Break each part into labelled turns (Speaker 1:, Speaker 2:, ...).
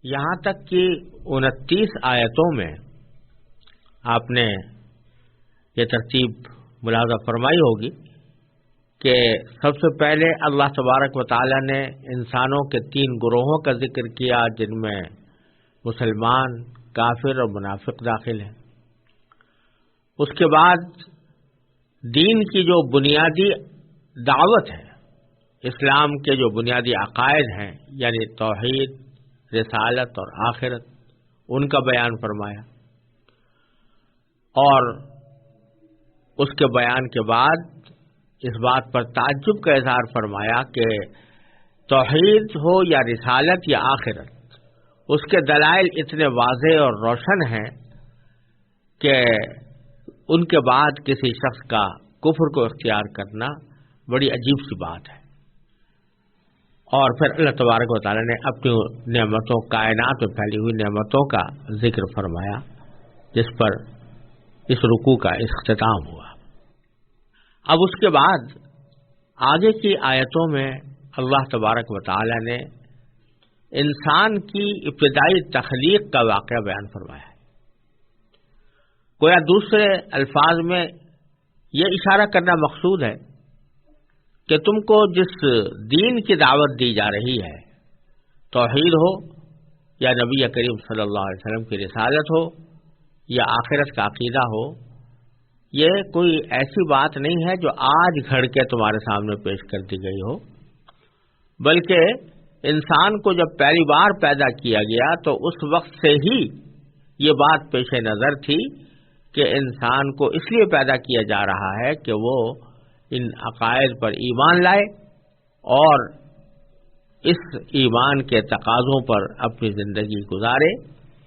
Speaker 1: یہاں تک کہ 29 آیتوں میں آپ نے یہ ترتیب ملاحظہ فرمائی ہوگی کہ سب سے پہلے اللہ تبارک و تعالی نے انسانوں کے 3 گروہوں کا ذکر کیا، جن میں مسلمان، کافر اور منافق داخل ہیں۔ اس کے بعد دین کی جو بنیادی دعوت ہے، اسلام کے جو بنیادی عقائد ہیں، یعنی توحید، رسالت اور آخرت، ان کا بیان فرمایا، اور اس کے بیان کے بعد اس بات پر تعجب کا اظہار فرمایا کہ توحید ہو یا رسالت یا آخرت، اس کے دلائل اتنے واضح اور روشن ہیں کہ ان کے بعد کسی شخص کا کفر کو اختیار کرنا بڑی عجیب سی بات ہے۔ اور پھر اللہ تبارک و تعالی نے اپنی نعمتوں، کائنات میں پھیلی ہوئی نعمتوں کا ذکر فرمایا، جس پر اس رکوع کا اختتام ہوا۔ اب اس کے بعد آگے کی آیتوں میں اللہ تبارک و تعالی نے انسان کی ابتدائی تخلیق کا واقعہ بیان فرمایا ہے۔ گویا دوسرے الفاظ میں یہ اشارہ کرنا مقصود ہے کہ تم کو جس دین کی دعوت دی جا رہی ہے، توحید ہو یا نبی کریم صلی اللہ علیہ وسلم کی رسالت ہو یا آخرت کا عقیدہ ہو، یہ کوئی ایسی بات نہیں ہے جو آج گھڑ کے تمہارے سامنے پیش کر دی گئی ہو، بلکہ انسان کو جب پہلی بار پیدا کیا گیا تو اس وقت سے ہی یہ بات پیش نظر تھی کہ انسان کو اس لیے پیدا کیا جا رہا ہے کہ وہ ان عقائد پر ایمان لائے اور اس ایمان کے تقاضوں پر اپنی زندگی گزارے۔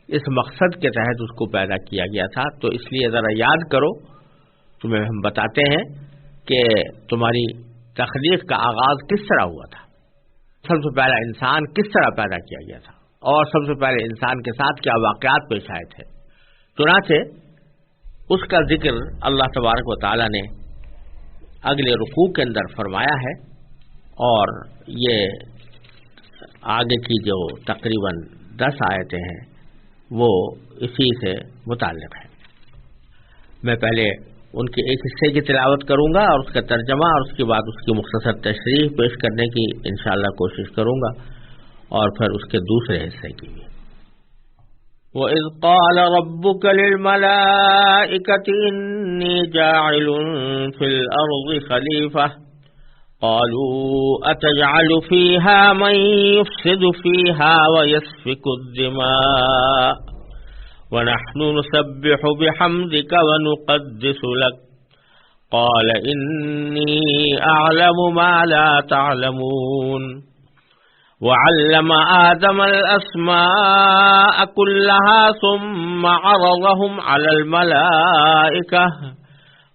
Speaker 1: اس مقصد کے تحت اس کو پیدا کیا گیا تھا۔ تو اس لیے ذرا یاد کرو، تمہیں ہم بتاتے ہیں کہ تمہاری تخلیق کا آغاز کس طرح ہوا تھا، سب سے پہلا انسان کس طرح پیدا کیا گیا تھا، اور سب سے پہلے انسان کے ساتھ کیا واقعات پیش آئے تھے۔ چنانچہ اس کا ذکر اللہ تبارک و تعالی نے اگلے رکوع کے اندر فرمایا ہے، اور یہ آگے کی جو تقریباً 10 آیتیں ہیں وہ اسی سے متعلق ہیں۔ میں پہلے ان کے ایک حصے کی تلاوت کروں گا اور اس کا ترجمہ، اور اس کے بعد اس کی مختصر تشریح پیش کرنے کی انشاءاللہ کوشش کروں گا، اور پھر اس کے دوسرے حصے کی بھی۔ وَإِذْ قَالَ رَبُّكَ لِلْمَلَائِكَةِ إِنِّي جَاعِلٌ فِي الْأَرْضِ خَلِيفَةً قَالُوا أَتَجْعَلُ فِيهَا مَن يُفْسِدُ فِيهَا وَيَسْفِكُ الدِّمَاءَ وَنَحْنُ نُسَبِّحُ بِحَمْدِكَ وَنُقَدِّسُ لَكَ قَالَ إِنِّي أَعْلَمُ مَا لَا تَعْلَمُونَ وَعَلَّمَ آدَمَ الْأَسْمَاءَ كُلَّهَا ثُمَّ عَرَضَهُمْ عَلَى الْمَلَائِكَةِ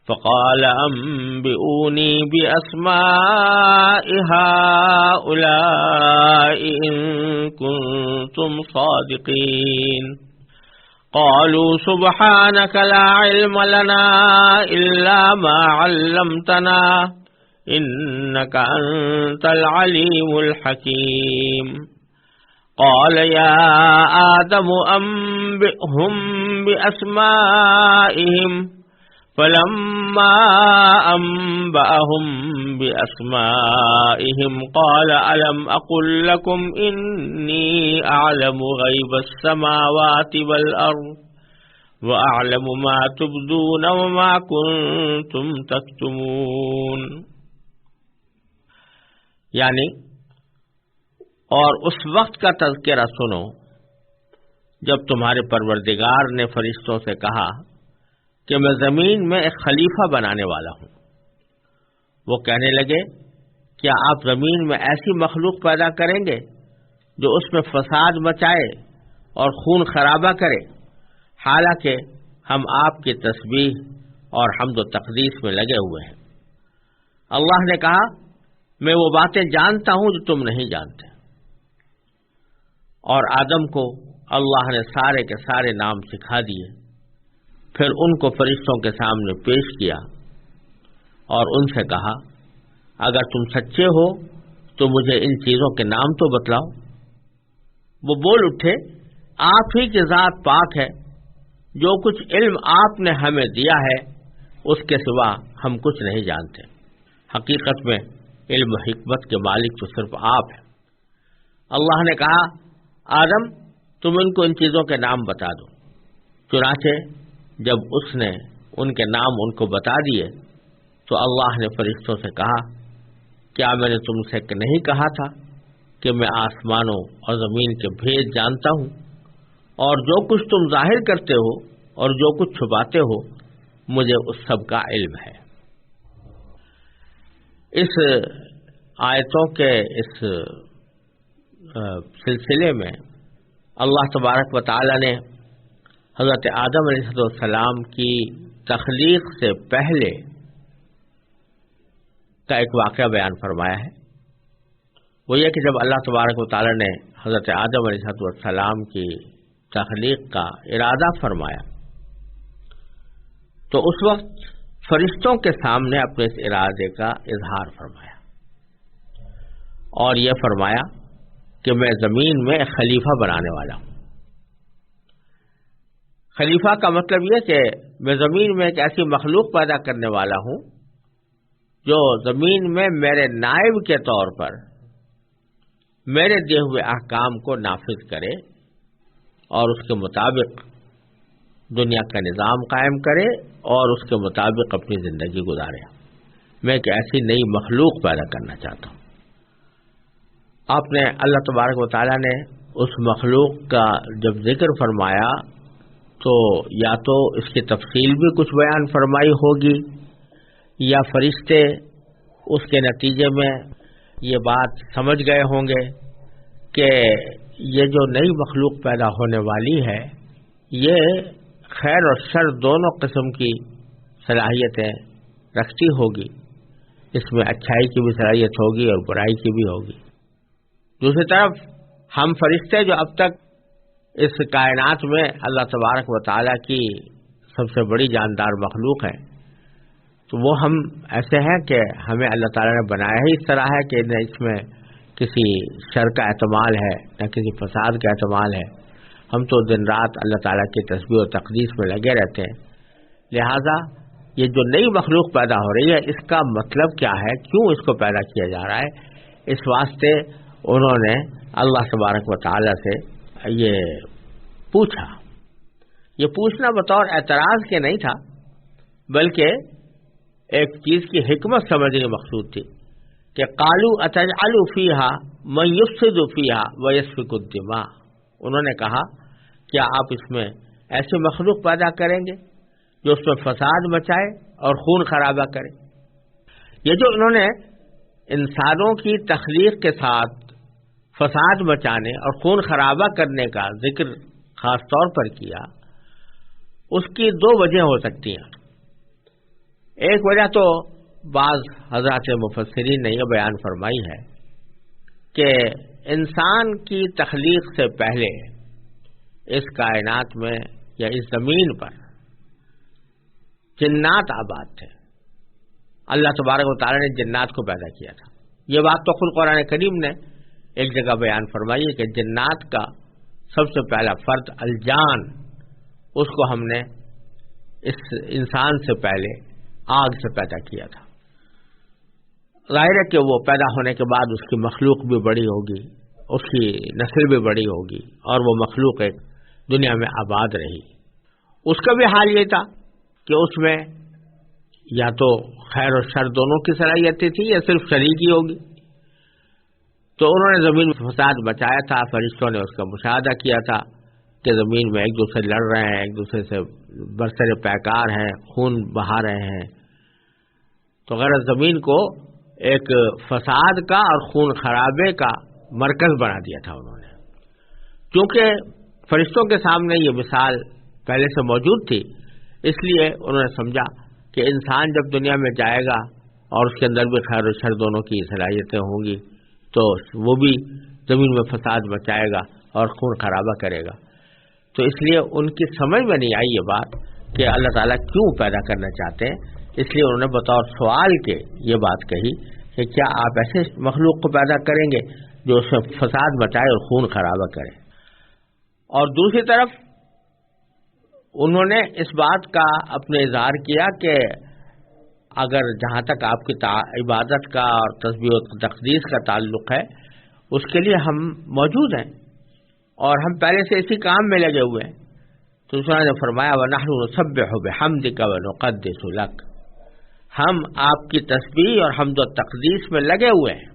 Speaker 1: فَقَالَ أَنبِئُونِي بِأَسْمَاءِ هَؤُلَاءِ إِن كُنتُمْ صَادِقِينَ قَالُوا سُبْحَانَكَ لَا عِلْمَ لَنَا إِلَّا مَا عَلَّمْتَنَا إِنَّكَ أَنْتَ الْعَلِيمُ الْحَكِيمُ قَالَ يَا آدَمُ أَنبِئْهُم بِأَسْمَائِهِمْ فَلَمَّا أَنبَأَهُم بِأَسْمَائِهِمْ قَالَ أَلَمْ أَقُل لَّكُمْ إِنِّي أَعْلَمُ غَيْبَ السَّمَاوَاتِ وَالْأَرْضِ وَأَعْلَمُ مَا تُبْدُونَ وَمَا كُنتُمْ تَكْتُمُونَ۔ یعنی اور اس وقت کا تذکرہ سنو جب تمہارے پروردگار نے فرشتوں سے کہا کہ میں زمین میں ایک خلیفہ بنانے والا ہوں۔ وہ کہنے لگے، کیا آپ زمین میں ایسی مخلوق پیدا کریں گے جو اس میں فساد مچائے اور خون خرابہ کرے، حالانکہ ہم آپ کی تسبیح اور حمد و تقدیس میں لگے ہوئے ہیں۔ اللہ نے کہا، میں وہ باتیں جانتا ہوں جو تم نہیں جانتے۔ اور آدم کو اللہ نے سارے کے سارے نام سکھا دیے، پھر ان کو فرشتوں کے سامنے پیش کیا اور ان سے کہا، اگر تم سچے ہو تو مجھے ان چیزوں کے نام تو بتلاؤ۔ وہ بول اٹھے آپ ہی کی ذات پاک ہے، جو کچھ علم آپ نے ہمیں دیا ہے اس کے سوا ہم کچھ نہیں جانتے، حقیقت میں علم و حکمت کے مالک تو صرف آپ ہیں۔ اللہ نے کہا آدم تم ان کو ان چیزوں کے نام بتا دو، چنانچہ جب اس نے ان کے نام ان کو بتا دیے تو اللہ نے فرشتوں سے کہا کیا میں نے تم سے نہیں کہا تھا کہ میں آسمانوں اور زمین کے بھید جانتا ہوں، اور جو کچھ تم ظاہر کرتے ہو اور جو کچھ چھپاتے ہو مجھے اس سب کا علم ہے۔ اس آیتوں کے اس سلسلے میں اللہ تبارک و تعالی نے حضرت آدم علیہ السلام کی تخلیق سے پہلے کا ایک واقعہ بیان فرمایا ہے۔ وہ یہ کہ جب اللہ تبارک و تعالی نے حضرت آدم علیہ السلام کی تخلیق کا ارادہ فرمایا تو اس وقت فرشتوں کے سامنے اپنے اس ارادے کا اظہار فرمایا اور یہ فرمایا کہ میں زمین میں ایک خلیفہ بنانے والا ہوں۔ خلیفہ کا مطلب یہ کہ میں زمین میں ایک ایسی مخلوق پیدا کرنے والا ہوں جو زمین میں میرے نائب کے طور پر میرے دیے ہوئے احکام کو نافذ کرے اور اس کے مطابق دنیا کا نظام قائم کرے اور اس کے مطابق اپنی زندگی گزارے۔ میں ایک ایسی نئی مخلوق پیدا کرنا چاہتا ہوں۔ آپ نے اللہ تبارک و تعالیٰ نے اس مخلوق کا جب ذکر فرمایا تو یا تو اس کی تفصیل بھی کچھ بیان فرمائی ہوگی یا فرشتے اس کے نتیجے میں یہ بات سمجھ گئے ہوں گے کہ یہ جو نئی مخلوق پیدا ہونے والی ہے یہ خیر اور شر دونوں قسم کی صلاحیتیں رکھتی ہوگی، اس میں اچھائی کی بھی صلاحیت ہوگی اور برائی کی بھی ہوگی۔ دوسری طرف ہم فرشتے جو اب تک اس کائنات میں اللہ تبارک و تعالیٰ کی سب سے بڑی جاندار مخلوق ہے، تو وہ ہم ایسے ہیں کہ ہمیں اللہ تعالیٰ نے بنایا ہی اس طرح ہے کہ نہ اس میں کسی شر کا احتمال ہے نہ کسی فساد کا احتمال ہے۔ ہم تو دن رات اللہ تعالیٰ کی تسبیح و تقدیس میں لگے رہتے ہیں۔ لہذا یہ جو نئی مخلوق پیدا ہو رہی ہے اس کا مطلب کیا ہے، کیوں اس کو پیدا کیا جا رہا ہے، اس واسطے انہوں نے اللہ تبارک و تعالیٰ سے یہ پوچھا۔ یہ پوچھنا بطور اعتراض کے نہیں تھا بلکہ ایک چیز کی حکمت سمجھنے مقصود تھی کہ قالوا اتجعل فیہا من یفسد فیہا ویسفک الدماء، انہوں نے کہا کیا آپ اس میں ایسے مخلوق پیدا کریں گے جو اس میں فساد مچائے اور خون خرابہ کرے۔ یہ جو انہوں نے انسانوں کی تخلیق کے ساتھ فساد مچانے اور خون خرابہ کرنے کا ذکر خاص طور پر کیا، اس کی دو وجہ ہو سکتی ہیں۔ ایک وجہ تو بعض حضرات مفسرین نے یہ بیان فرمائی ہے کہ انسان کی تخلیق سے پہلے اس کائنات میں یا اس زمین پر جنات آباد تھے۔ اللہ تبارک و تعالیٰ نے جنات کو پیدا کیا تھا۔ یہ بات تو خود قرآن کریم نے ایک جگہ بیان فرمائی ہے کہ جنات کا سب سے پہلا فرد الجان، اس کو ہم نے اس انسان سے پہلے آگ سے پیدا کیا تھا۔ ظاہر ہے کہ وہ پیدا ہونے کے بعد اس کی مخلوق بھی بڑی ہوگی، اس کی نسل بھی بڑی ہوگی اور وہ مخلوق ایک دنیا میں آباد رہی۔ اس کا بھی حال یہ تھا کہ اس میں یا تو خیر اور شر دونوں کی صلاحیتیں تھی یا صرف شر کی ہوگی۔ تو انہوں نے زمین میں فساد مچایا تھا، فرشتوں نے اس کا مشاہدہ کیا تھا کہ زمین میں ایک دوسرے لڑ رہے ہیں، ایک دوسرے سے برسر پیکار ہیں، خون بہا رہے ہیں۔ تو غرض زمین کو ایک فساد کا اور خون خرابے کا مرکز بنا دیا تھا انہوں نے۔ کیونکہ فرشتوں کے سامنے یہ مثال پہلے سے موجود تھی، اس لیے انہوں نے سمجھا کہ انسان جب دنیا میں جائے گا اور اس کے اندر بھی خیر و شر دونوں کی صلاحیتیں ہوں گی تو وہ بھی زمین میں فساد مچائے گا اور خون خرابہ کرے گا۔ تو اس لیے ان کی سمجھ میں نہیں آئی یہ بات کہ اللہ تعالیٰ کیوں پیدا کرنا چاہتے ہیں، اس لیے انہوں نے بطور سوال کے یہ بات کہی کہ کیا آپ ایسے مخلوق کو پیدا کریں گے جو اس میں فساد مچائے اور خون خرابہ کرے۔ اور دوسری طرف انہوں نے اس بات کا اپنے اظہار کیا کہ اگر جہاں تک آپ کی عبادت کا اور تسبیح و تقدیس کا تعلق ہے اس کے لیے ہم موجود ہیں اور ہم پہلے سے اسی کام میں لگے ہوئے ہیں. تو اس نے فرمایا وَنَحْنُ نُسَبِّحُ بِحَمْدِكَ وَنُقَدِّسُ لَكَ، ہم آپ کی تسبیح اور حمد و تقدیس میں لگے ہوئے ہیں.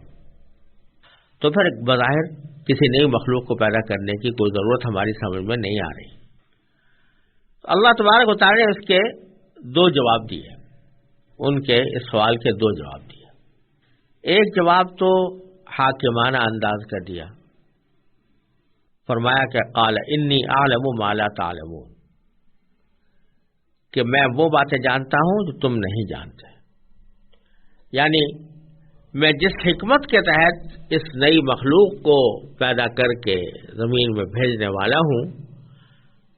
Speaker 1: تو پھر بظاہر کسی نئی مخلوق کو پیدا کرنے کی کوئی ضرورت ہماری سمجھ میں نہیں آ رہی. اللہ تبارک و تعالی نے اس کے دو جواب دیے، ان کے اس سوال کے دو جواب دیے. ایک جواب تو حاکمانہ انداز کا دیا، فرمایا کہ قال انی اعلم ما لا تعلمون، کہ میں وہ باتیں جانتا ہوں جو تم نہیں جانتے. یعنی میں جس حکمت کے تحت اس نئی مخلوق کو پیدا کر کے زمین میں بھیجنے والا ہوں،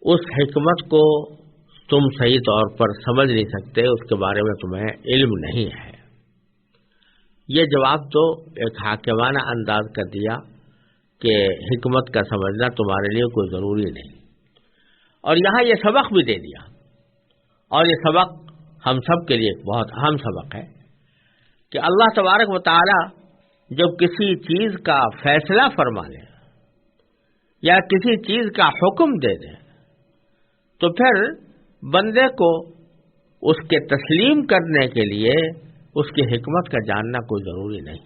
Speaker 1: اس حکمت کو تم صحیح طور پر سمجھ نہیں سکتے، اس کے بارے میں تمہیں علم نہیں ہے. یہ جواب تو ایک حاکمانہ انداز کا دیا کہ حکمت کا سمجھنا تمہارے لیے کوئی ضروری نہیں. اور یہاں یہ سبق بھی دے دیا، اور یہ سبق ہم سب کے لیے ایک بہت اہم سبق ہے کہ اللہ تبارک و تعالی جب کسی چیز کا فیصلہ فرما لے یا کسی چیز کا حکم دے دے تو پھر بندے کو اس کے تسلیم کرنے کے لیے اس کی حکمت کا جاننا کوئی ضروری نہیں.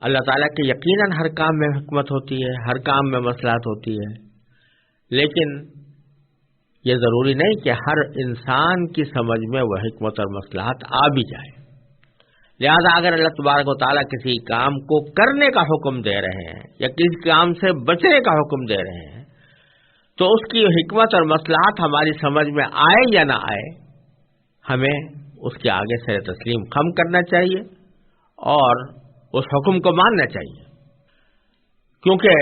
Speaker 1: اللہ تعالیٰ کے یقیناً ہر کام میں حکمت ہوتی ہے، ہر کام میں مصلحت ہوتی ہے، لیکن یہ ضروری نہیں کہ ہر انسان کی سمجھ میں وہ حکمت اور مصلحت آ بھی جائے. لہذا اگر اللہ تبارک و تعالیٰ کسی کام کو کرنے کا حکم دے رہے ہیں یا کسی کام سے بچنے کا حکم دے رہے ہیں تو اس کی حکمت اور مصلحت ہماری سمجھ میں آئے یا نہ آئے، ہمیں اس کے آگے سے تسلیم خم کرنا چاہیے اور اس حکم کو ماننا چاہیے، کیونکہ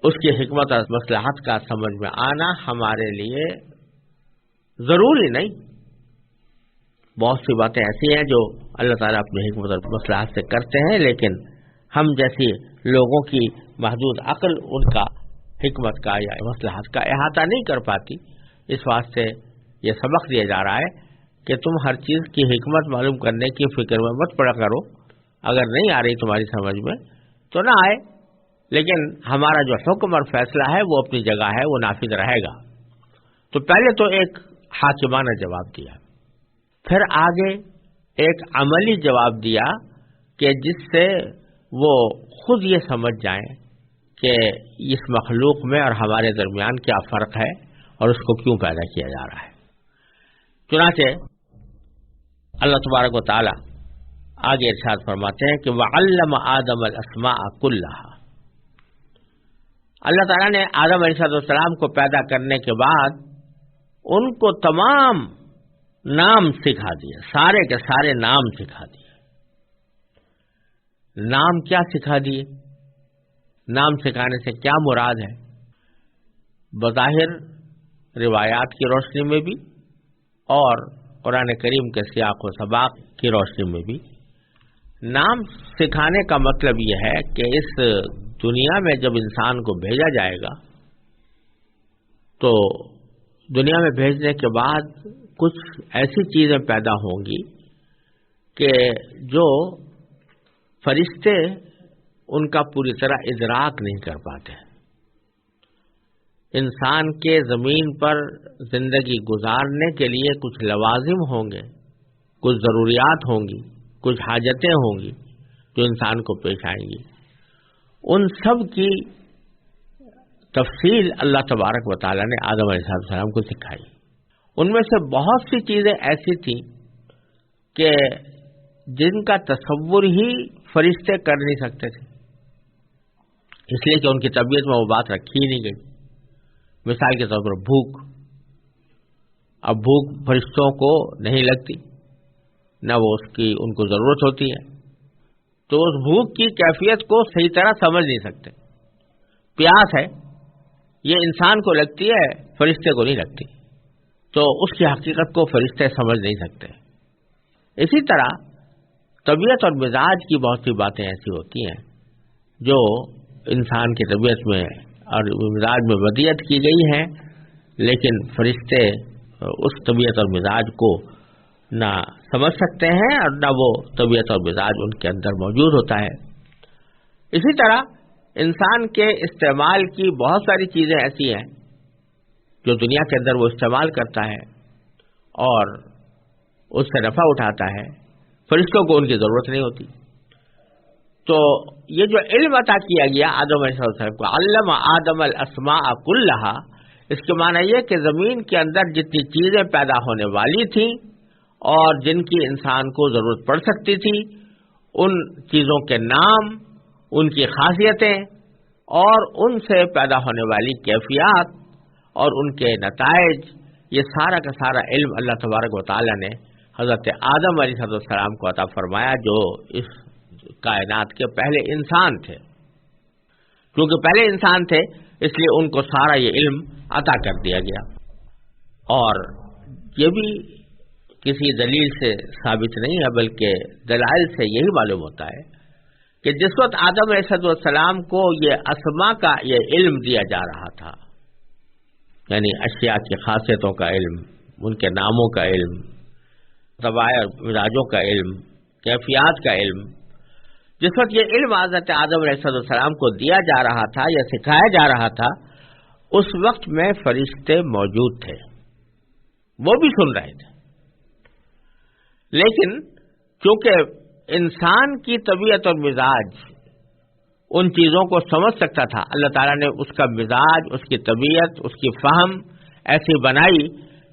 Speaker 1: اس کی حکمت اور مصلحت کا سمجھ میں آنا ہمارے لیے ضروری نہیں. بہت سی باتیں ایسی ہیں جو اللہ تعالیٰ اپنی حکمت اور مصلحت سے کرتے ہیں، لیکن ہم جیسی لوگوں کی محدود عقل ان کا حکمت کا یا مصلحت کا احاطہ نہیں کر پاتی. اس واسطے یہ سبق دیا جا رہا ہے کہ تم ہر چیز کی حکمت معلوم کرنے کی فکر میں مت پڑا کرو. اگر نہیں آ رہی تمہاری سمجھ میں تو نہ آئے، لیکن ہمارا جو حکم اور فیصلہ ہے وہ اپنی جگہ ہے، وہ نافذ رہے گا. تو پہلے تو ایک حاکمانہ جواب دیا، پھر آگے ایک عملی جواب دیا کہ جس سے وہ خود یہ سمجھ جائیں کہ اس مخلوق میں اور ہمارے درمیان کیا فرق ہے اور اس کو کیوں پیدا کیا جا رہا ہے. چنانچہ اللہ تبارک و تعالی آگے ارشاد فرماتے ہیں کہ وَعَلَّمَ آدَمَ الْأَسْمَاءَ كُلَّهَا، اللہ تعالیٰ نے آدم علیہ السلام کو پیدا کرنے کے بعد ان کو تمام نام سکھا دیے، سارے کے سارے نام سکھا دیے. نام کیا سکھا دیے؟ نام سکھانے سے کیا مراد ہے؟ بظاہر روایات کی روشنی میں بھی اور قرآن کریم کے سیاق و سباق کی روشنی میں بھی نام سکھانے کا مطلب یہ ہے کہ اس دنیا میں جب انسان کو بھیجا جائے گا تو دنیا میں بھیجنے کے بعد کچھ ایسی چیزیں پیدا ہوں گی کہ جو فرشتے ان کا پوری طرح ادراک نہیں کر پاتے. انسان کے زمین پر زندگی گزارنے کے لیے کچھ لوازم ہوں گے، کچھ ضروریات ہوں گی، کچھ حاجتیں ہوں گی جو انسان کو پیش آئیں گی. ان سب کی تفصیل اللہ تبارک و تعالیٰ نے آدم علیہ السلام کو سکھائی. ان میں سے بہت سی چیزیں ایسی تھیں کہ جن کا تصور ہی فرشتے کر نہیں سکتے تھے، اس لیے کہ ان کی طبیعت میں وہ بات رکھی ہی نہیں گئی. مثال کے طور پر بھوک. اب بھوک فرشتوں کو نہیں لگتی، نہ وہ ان کو ضرورت ہوتی ہے، تو اس بھوک کی کیفیت کو صحیح طرح سمجھ نہیں سکتے. پیاس ہے، یہ انسان کو لگتی ہے، فرشتے کو نہیں لگتی، تو اس کی حقیقت کو فرشتے سمجھ نہیں سکتے. اسی طرح طبیعت اور مزاج کی بہت سی باتیں ایسی ہوتی ہیں جو انسان کی طبیعت میں اور مزاج میں بدیت کی گئی ہے، لیکن فرشتے اس طبیعت اور مزاج کو نہ سمجھ سکتے ہیں اور نہ وہ طبیعت اور مزاج ان کے اندر موجود ہوتا ہے۔ اسی طرح انسان کے استعمال کی بہت ساری چیزیں ایسی ہیں جو دنیا کے اندر وہ استعمال کرتا ہے اور اس سے نفع اٹھاتا ہے، فرشتوں کو ان کی ضرورت نہیں ہوتی۔ تو یہ جو علم عطا کیا گیا آدم علیہ السلام کو، علم آدم الاسماء کلھا، اس کے معنی یہ کہ زمین کے اندر جتنی چیزیں پیدا ہونے والی تھیں اور جن کی انسان کو ضرورت پڑ سکتی تھی، ان چیزوں کے نام، ان کی خاصیتیں اور ان سے پیدا ہونے والی کیفیات اور ان کے نتائج، یہ سارا کا سارا علم اللہ تبارک و تعالی نے حضرت آدم علیہ السلام کو عطا فرمایا، جو اس کائنات کے پہلے انسان تھے۔ کیونکہ پہلے انسان تھے اس لیے ان کو سارا یہ علم عطا کر دیا گیا۔ اور یہ بھی کسی دلیل سے ثابت نہیں ہے، بلکہ دلائل سے یہی معلوم ہوتا ہے کہ جس وقت آدم علیہ السلام کو یہ اسماء کا یہ علم دیا جا رہا تھا، یعنی اشیاء کی خاصیتوں کا علم، ان کے ناموں کا علم، طبائع اور مزاجوں کا علم، کیفیات کا علم، جس وقت یہ علم حضرت آدم علیہ السلام کو دیا جا رہا تھا یا سکھایا جا رہا تھا، اس وقت میں فرشتے موجود تھے، وہ بھی سن رہے تھے۔ لیکن چونکہ انسان کی طبیعت اور مزاج ان چیزوں کو سمجھ سکتا تھا، اللہ تعالیٰ نے اس کا مزاج، اس کی طبیعت، اس کی فہم ایسی بنائی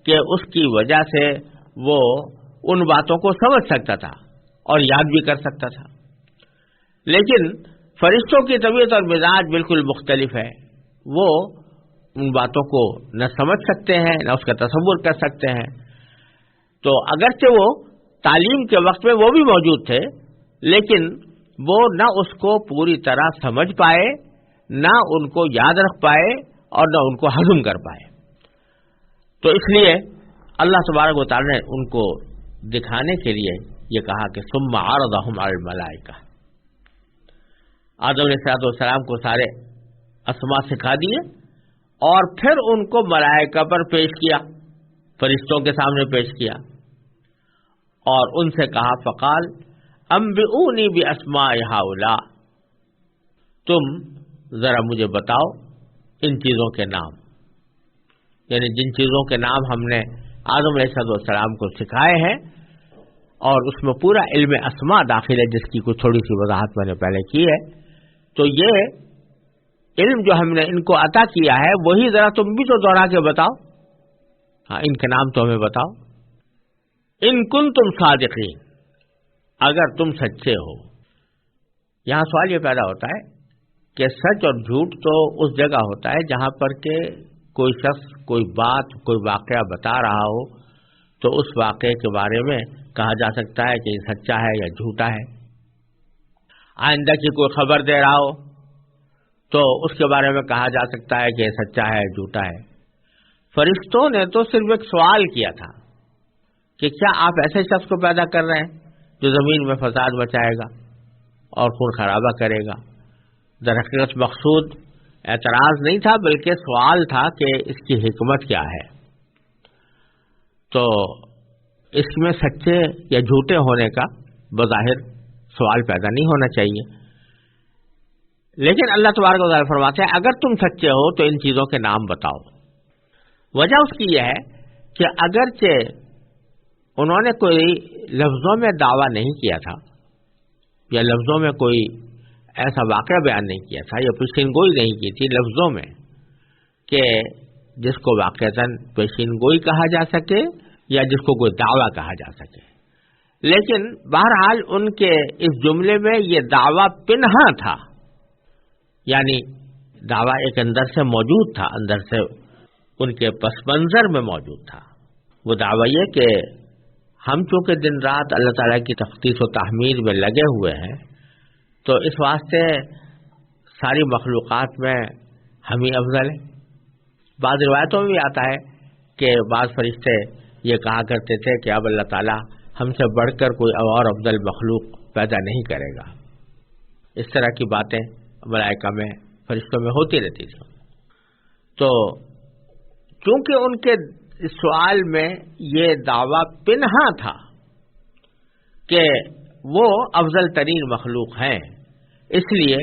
Speaker 1: کہ اس کی وجہ سے وہ ان باتوں کو سمجھ سکتا تھا اور یاد بھی کر سکتا تھا۔ لیکن فرشتوں کی طبیعت اور مزاج بالکل مختلف ہے، وہ ان باتوں کو نہ سمجھ سکتے ہیں نہ اس کا تصور کر سکتے ہیں۔ تو اگرچہ وہ تعلیم کے وقت میں وہ بھی موجود تھے، لیکن وہ نہ اس کو پوری طرح سمجھ پائے، نہ ان کو یاد رکھ پائے اور نہ ان کو ہضم کر پائے۔ تو اس لیے اللہ تبارک و تعالی نے ان کو دکھانے کے لیے یہ کہا کہ ثم عرضهم علی الملائکہ، آدم علیہ السلام کو سارے اسماء سکھا دیے اور پھر ان کو ملائکہ پر پیش کیا، فرشتوں کے سامنے پیش کیا اور ان سے کہا فقال انبئونی باسماء ہؤلاء، تم ذرا مجھے بتاؤ ان چیزوں کے نام، یعنی جن چیزوں کے نام ہم نے آدم علیہ السلام کو سکھائے ہیں، اور اس میں پورا علم اسماء داخل ہے جس کی کچھ تھوڑی سی وضاحت میں نے پہلے کی ہے۔ تو یہ علم جو ہم نے ان کو عطا کیا ہے وہی ذرا تم بھی تو دوہرا کے بتاؤ، ہاں ان کے نام تو ہمیں بتاؤ، ان کنتم صادقین، اگر تم سچے ہو۔ یہاں سوال یہ پیدا ہوتا ہے کہ سچ اور جھوٹ تو اس جگہ ہوتا ہے جہاں پر کہ کوئی شخص کوئی بات کوئی واقعہ بتا رہا ہو تو اس واقعے کے بارے میں کہا جا سکتا ہے کہ یہ سچا ہے یا جھوٹا ہے۔ آئندہ کی کوئی خبر دے رہا ہو تو اس کے بارے میں کہا جا سکتا ہے کہ یہ سچا ہے جھوٹا ہے۔ فرشتوں نے تو صرف ایک سوال کیا تھا کہ کیا آپ ایسے شخص کو پیدا کر رہے ہیں جو زمین میں فساد مچائے گا اور خون خرابہ کرے گا؟ در حقیقت مقصود اعتراض نہیں تھا بلکہ سوال تھا کہ اس کی حکمت کیا ہے۔ تو اس میں سچے یا جھوٹے ہونے کا بظاہر سوال پیدا نہیں ہونا چاہیے، لیکن اللہ تبارک و تعالیٰ فرماتے ہیں اگر تم سچے ہو تو ان چیزوں کے نام بتاؤ۔ وجہ اس کی یہ ہے کہ اگرچہ انہوں نے کوئی لفظوں میں دعویٰ نہیں کیا تھا یا لفظوں میں کوئی ایسا واقعہ بیان نہیں کیا تھا یا پیشین گوئی نہیں کی تھی لفظوں میں کہ جس کو واقعتاً پیشین گوئی کہا جا سکے یا جس کو کوئی دعویٰ کہا جا سکے، لیکن بہرحال ان کے اس جملے میں یہ دعویٰ پنہا تھا، یعنی دعویٰ ایک اندر سے موجود تھا، اندر سے ان کے پس منظر میں موجود تھا۔ وہ دعویٰ یہ کہ ہم چونکہ دن رات اللہ تعالیٰ کی تخصیص و تحمید میں لگے ہوئے ہیں تو اس واسطے ساری مخلوقات میں ہم ہی افضل ہیں۔ بعض روایتوں میں بھی آتا ہے کہ بعض فرشتے یہ کہا کرتے تھے کہ اب اللہ تعالیٰ ہم سے بڑھ کر کوئی اور افضل مخلوق پیدا نہیں کرے گا۔ اس طرح کی باتیں ملائکہ میں فرشتوں میں ہوتی رہتی تھی۔ تو چونکہ ان کے سوال میں یہ دعویٰ پنہا تھا کہ وہ افضل ترین مخلوق ہیں، اس لیے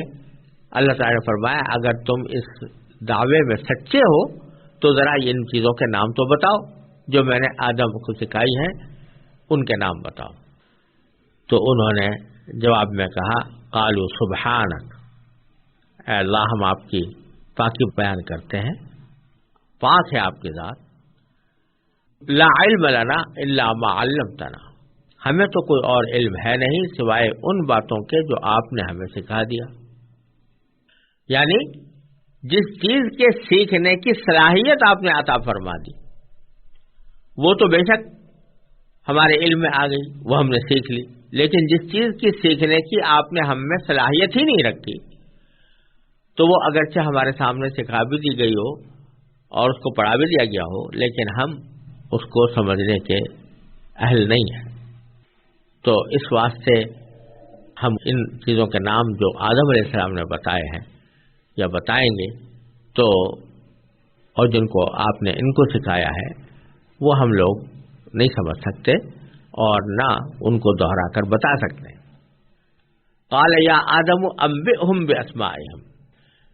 Speaker 1: اللہ تعالیٰ نے فرمایا اگر تم اس دعوے میں سچے ہو تو ذرا ان چیزوں کے نام تو بتاؤ جو میں نے آدم کو سکھائی ہیں، ان کے نام بتاؤ۔ تو انہوں نے جواب میں کہا قالوا سبحانک، اے اللہ ہم آپ کی پاکی بیان کرتے ہیں، پاک ہے آپ کی ذات، لا علم لنا الا ما علمتنا، ہمیں تو کوئی اور علم ہے نہیں سوائے ان باتوں کے جو آپ نے ہمیں سکھا دیا۔ یعنی جس چیز کے سیکھنے کی صلاحیت آپ نے عطا فرما دی وہ تو بے شک ہمارے علم میں آ گئی، وہ ہم نے سیکھ لی، لیکن جس چیز کی سیکھنے کی آپ نے ہم میں صلاحیت ہی نہیں رکھی تو وہ اگرچہ ہمارے سامنے سکھا بھی دی گئی ہو اور اس کو پڑھا بھی دیا گیا ہو لیکن ہم اس کو سمجھنے کے اہل نہیں ہیں۔ تو اس واسطے ہم ان چیزوں کے نام جو آدم علیہ السلام نے بتائے ہیں یا بتائیں گے تو اور جن کو آپ نے ان کو سکھایا ہے وہ ہم لوگ نہیں سمجھ سکتے اور نہ ان کو دوہرا کر بتا سکتے۔ قال یا آدم انبئہم باسمائہم،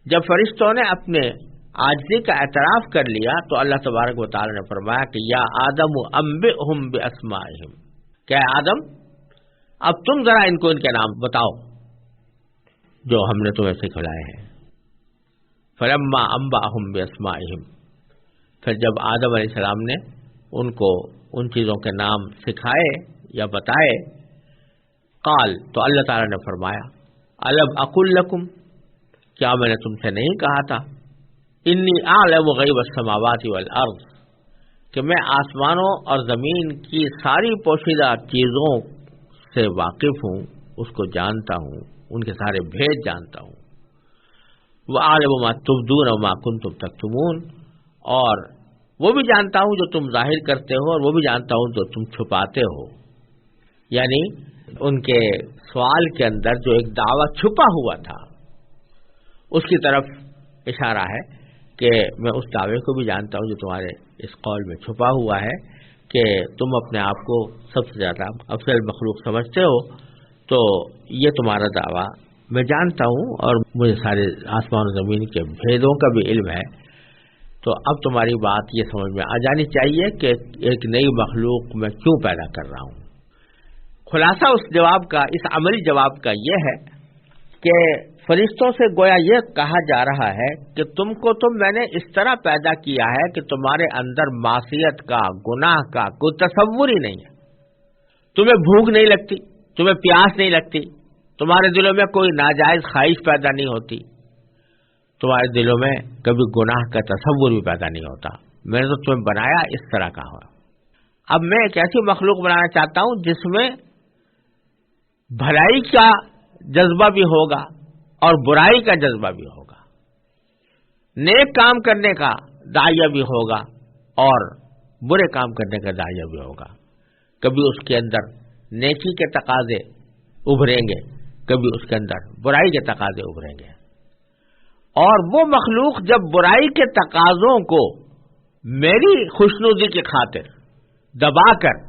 Speaker 1: جب فرشتوں نے اپنے عاجزی کا اعتراف کر لیا تو اللہ تبارک و تعالی نے فرمایا کہ یا آدم انبئہم باسمائہم، کہ آدم اب تم ذرا ان کو ان کے نام بتاؤ جو ہم نے تمہیں سکھلائے ہیں۔ فلما انبأہم باسمائہم، پھر جب آدم علیہ السلام نے ان کو ان چیزوں کے نام سکھائے یا بتائے، قال، تو اللہ تعالی نے فرمایا الم اقل لکم، کیا میں نے تم سے نہیں کہا تھا انی اعلم غیب السماوات والارض، کہ میں آسمانوں اور زمین کی ساری پوشیدہ چیزوں سے واقف ہوں، اس کو جانتا ہوں، ان کے سارے بھید جانتا ہوں۔ وَأَعْلَمُ مَا تُبْدُونَ وَمَا كُنْتُمْ تَكْتُمُونَ، اور وہ بھی جانتا ہوں جو تم ظاہر کرتے ہو اور وہ بھی جانتا ہوں جو تم چھپاتے ہو۔ یعنی ان کے سوال کے اندر جو ایک دعویٰ چھپا ہوا تھا اس کی طرف اشارہ ہے کہ میں اس دعوے کو بھی جانتا ہوں جو تمہارے اس قول میں چھپا ہوا ہے کہ تم اپنے آپ کو سب سے زیادہ افضل مخلوق سمجھتے ہو، تو یہ تمہارا دعویٰ میں جانتا ہوں اور مجھے سارے آسمان و زمین کے بھیدوں کا بھی علم ہے۔ تو اب تمہاری بات یہ سمجھ میں آ جانی چاہیے کہ ایک نئی مخلوق میں کیوں پیدا کر رہا ہوں۔ خلاصہ اس جواب کا، اس عملی جواب کا یہ ہے کہ فرشتوں سے گویا یہ کہا جا رہا ہے کہ تم کو تو میں نے اس طرح پیدا کیا ہے کہ تمہارے اندر معصیت کا، گناہ کا کوئی تصور ہی نہیں ہے، تمہیں بھوک نہیں لگتی، تمہیں پیاس نہیں لگتی، تمہارے دلوں میں کوئی ناجائز خواہش پیدا نہیں ہوتی، تمہارے دلوں میں کبھی گناہ کا تصور بھی پیدا نہیں ہوتا۔ میں نے تو تمہیں بنایا اس طرح کا ہوا۔ اب میں ایک ایسی مخلوق بنانا چاہتا ہوں جس میں بھلائی کا جذبہ بھی ہوگا اور برائی کا جذبہ بھی ہوگا، نیک کام کرنے کا داعیہ بھی ہوگا اور برے کام کرنے کا داعیہ بھی ہوگا۔ کبھی اس کے اندر نیکی کے تقاضے ابھریں گے، کبھی اس کے اندر برائی کے تقاضے ابھریں گے، اور وہ مخلوق جب برائی کے تقاضوں کو میری خوشنودی کی خاطر دبا کر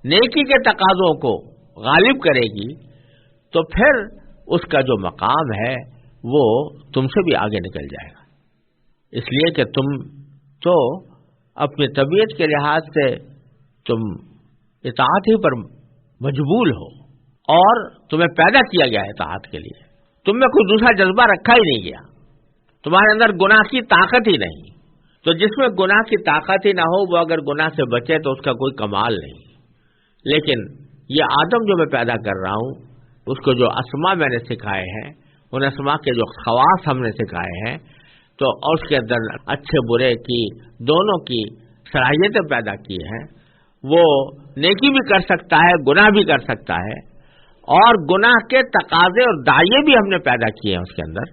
Speaker 1: نیکی کے تقاضوں کو غالب کرے گی تو پھر اس کا جو مقام ہے وہ تم سے بھی آگے نکل جائے گا، اس لیے کہ تم تو اپنی طبیعت کے لحاظ سے تم اطاعت ہی پر مجبول ہو اور تمہیں پیدا کیا گیا ہے اطاعت کے لیے، تم میں کوئی دوسرا جذبہ رکھا ہی نہیں گیا، تمہارے اندر گناہ کی طاقت ہی نہیں، تو جس میں گناہ کی طاقت ہی نہ ہو وہ اگر گناہ سے بچے تو اس کا کوئی کمال نہیں۔ لیکن یہ آدم جو میں پیدا کر رہا ہوں اس کو جو اسما میں نے سکھائے ہیں، ان اسما کے جو خواص ہم نے سکھائے ہیں، تو اور اس کے اندر اچھے برے کی دونوں کی صلاحیتیں پیدا کی ہیں، وہ نیکی بھی کر سکتا ہے، گناہ بھی کر سکتا ہے، اور گناہ کے تقاضے اور داعیے بھی ہم نے پیدا کیے ہیں اس کے اندر۔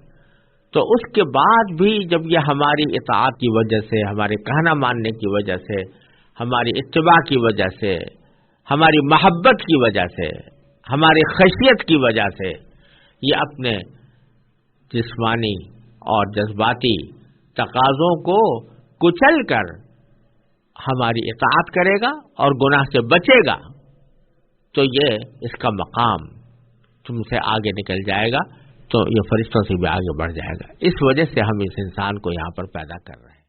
Speaker 1: تو اس کے بعد بھی جب یہ ہماری اطاعت کی وجہ سے، ہمارے کہنا ماننے کی وجہ سے، ہماری اتباع کی وجہ سے، ہماری محبت کی وجہ سے، ہماری خشیت کی وجہ سے یہ اپنے جسمانی اور جذباتی تقاضوں کو کچل کر ہماری اطاعت کرے گا اور گناہ سے بچے گا تو یہ اس کا مقام تم سے آگے نکل جائے گا، تو یہ فرشتوں سے بھی آگے بڑھ جائے گا. اس وجہ سے ہم اس انسان کو یہاں پر پیدا کر رہے ہیں.